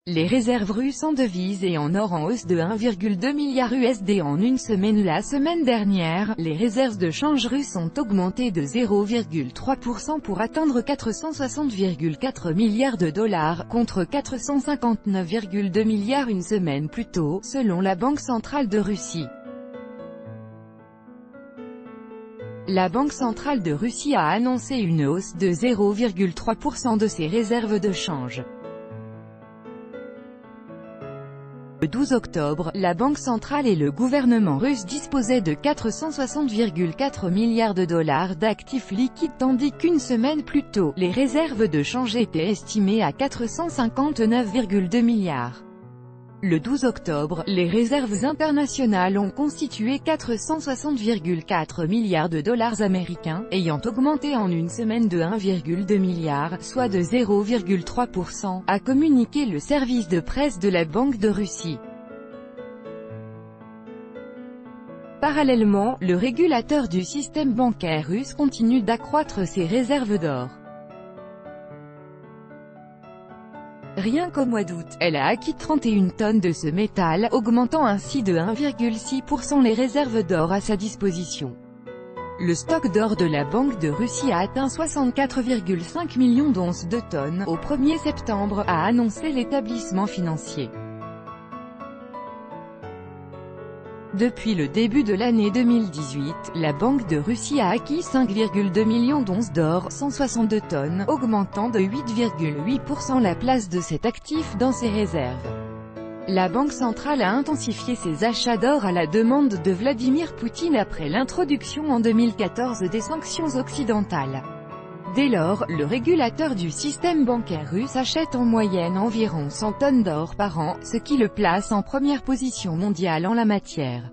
Les réserves russes en devises et en or en hausse de 1,2 milliard USD en une semaine. La semaine dernière, les réserves de change russes ont augmenté de 0,3% pour atteindre 460,4 milliards de dollars, contre 459,2 milliards une semaine plus tôt, selon la Banque centrale de Russie. La Banque centrale de Russie a annoncé une hausse de 0,3% de ses réserves de change. Le 12 octobre, la Banque centrale et le gouvernement russe disposaient de 460,4 milliards de dollars d'actifs liquides tandis qu'une semaine plus tôt, les réserves de change étaient estimées à 459,2 milliards. Le 12 octobre, les réserves internationales ont constitué 460,4 milliards de dollars américains, ayant augmenté en une semaine de 1,2 milliard, soit de 0,3%, a communiqué le service de presse de la Banque de Russie. Parallèlement, le régulateur du système bancaire russe continue d'accroître ses réserves d'or. Rien qu'au mois d'août, elle a acquis 31 tonnes de ce métal, augmentant ainsi de 1,6% les réserves d'or à sa disposition. Le stock d'or de la Banque de Russie a atteint 64,5 millions d'onces de tonnes au 1er septembre, a annoncé l'établissement financier. Depuis le début de l'année 2018, la Banque de Russie a acquis 5,2 millions d'onces d'or, 162 tonnes, augmentant de 8,8% la place de cet actif dans ses réserves. La Banque centrale a intensifié ses achats d'or à la demande de Vladimir Poutine après l'introduction en 2014 des sanctions occidentales. Dès lors, le régulateur du système bancaire russe achète en moyenne environ 100 tonnes d'or par an, ce qui le place en première position mondiale en la matière.